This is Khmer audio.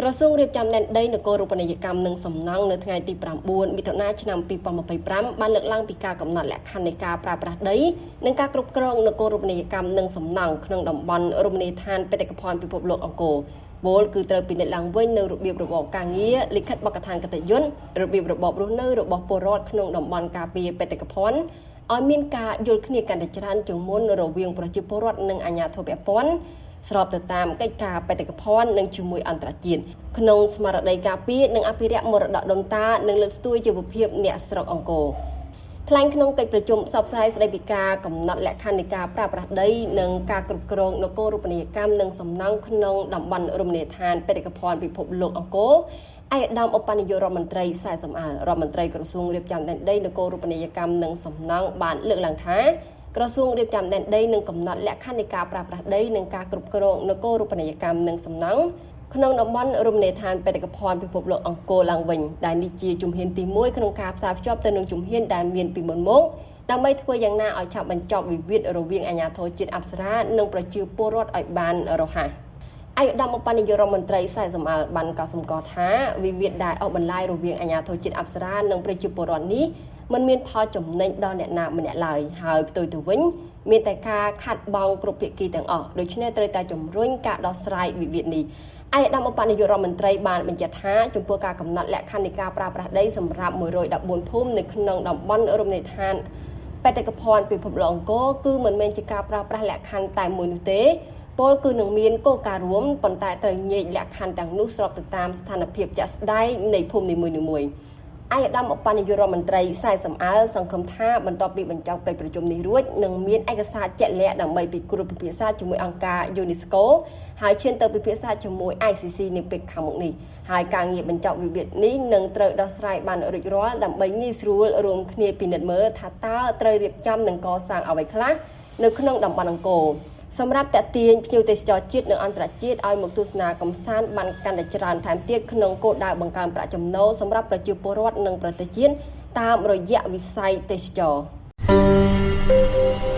ក្រសួងរៀបចំដែនដីនគររូបនីយកម្មនិងសំណង់នៅថ្ងៃទី9មិថុនាឆ្នាំ2025បានលើកឡើងពីការកំណត់លក្ខខណ្ឌនៃការប្រើប្រាស់ដីនិងការគ្រប់គ្រងនគររូបនីយកម្មនិងសំណង់ក្នុងតំបន់រមណីយដ្ឋានបេតិកភណ្ឌពិភពលោកអង្គរពលគឺត្រូវពិនិត្យឡើងវិញនៅរបៀបរបបការងារលិខិតបកឋានគតិយន្តរបៀបរបបរស់នៅរបស់ពលរដ្ឋក្នុងតំបន់ការពារបេតិកភណ្ឌឲ្យមានការយល់គ្នាកាន់តែច្រើនជាងមុនរវាងប្រជាពលរដ្ឋនិងអាជ្ញាធរពាក់ព័ន្ធស្របទៅតាមកិច្ចការបេតិកភណ្ឌនិងជាមួយអន្តរជាតិក្នុងស្មារតីការពារនិងអភិរក្សមរតកដូនតានិងលើកស្ទួយជីវភាពអ្នកស្រុកអង្គរថ្លែងក្នុងកិច្ចប្រជុំផ្សព្វផ្សាយស្តីពីការកំណត់លក្ខខណ្ឌនៃការប្រើប្រាស់ដីនិងការគ្រប់គ្រងនគររូបនីយកម្មនិងសំណង់ក្នុងតំបន់រមណីយដ្ឋានបេតិកភណ្ឌពិភពលោកអង្គរឯកឧត្តមឧបនាយករដ្ឋមន្ត្រីសែសំអាលរដ្ឋមន្ត្រីក្រសួងរៀបចំដែនដីនគររូបនីយកម្មនិងសំណង់បានលើកឡើងថាក្រសួងរៀបចំដែនដីនឹងកំណត់លក្ខខណ្ឌនៃការប្រើប្រាស់ដីនិងការគ្រប់គ្រងនគររូបនីយកម្មនិងសំណង់ក្នុងតំបន់រមណីយដ្ឋានបេតិកភណ្ឌពិភពលោកអង្គរឡើងវិញដែលនេះជាជំហានទី1ក្នុងការផ្សារភ្ជាប់ទៅនឹងជំហានដែលមានពីមុនមកដើម្បីធ្វើយ៉ាងណាឲ្យឆាប់បញ្ចប់វិវាទរវាងអាជ្ញាធរជាតិអប្សរានិងប្រជាពលរដ្ឋឲ្យបានរហ័សឯកឧត្តមឧបនាយករដ្ឋមន្ត្រីសែសំអាលបានកត់សម្គាល់ថាវិវាទដែលអស់បន្លាយរវាងអាជ្ញាធរជាតិអប្សរានិងប្រជាពលរដ្ឋនេះមិនមានផលចំណេញដល់អ្នកណាម្នាក់ឡើយហើយផ្ទុយទៅវិញមានតែការខាត់បងគ្រប់ភាគីទាំងអស់ដូច្នេះត្រូវតែជំរុញការដោះស្រាយវិវាទនេះឯកឧត្តមឧបនាយករដ្ឋមន្ត្រីបានបញ្ជាក់ថាចំពោះការកំណត់លក្ខខណ្ឌនៃការប្រើប្រាស់ដីសម្រាប់114ភូមិនៅក្នុងតំបន់រមណីយដ្ឋានបេតិកភណ្ឌពិភពលោកអង្គរគឺមិនមែនជាការប្រើប្រាស់លក្ខខណ្ឌតែមួយនោះទេពលគឺនឹងមានគោលការណ៍រួមប៉ុន្តែត្រូវញែកលក្ខខណ្ឌទាំងនោះស្របទៅតាមស្ថានភាពជាក់ស្ដែងនៃភូមិនីមួយៗឯកឧត្តមឧបនាយករដ្ឋមន្ត្រីសែសំអាលសង្ឃឹមថាបន្ទាប់ពីបញ្ចប់កិច្ចប្រជុំនេះរួចនឹងមានឯកសារជាក់លាក់ដើម្បីពិគ្រោះពិភាក្សាជាមួយអង្គការ UNESCO ហើយឈានទៅពិភាក្សាជាមួយ ICC នាពេលខាងមុខនេះហើយការងារបញ្ចប់វិវាទនេះនឹងត្រូវដោះស្រាយបានរួចរាល់ដើម្បីងាយស្រួលរួមគ្នាពិនិត្យមើលថាតើត្រូវរៀបចំនិងកសាងអ្វីខ្លះនៅក្នុងតំបន់អង្គរសម្រាប់តាក់ទាញភ្ញៀវទេសចរជាតិនិងអន្តរជាតិឲ្យមកទស្សនាកម្សាន្តបានកាន់តែច្រើនថែមទៀតក្នុងគោលដៅបង្កើនប្រាក់ចំណូលសម្រាប់ប្រជាពលរដ្ឋនិងប្រទេសជាតិតាមរយៈវិស័យទេសចរណ៍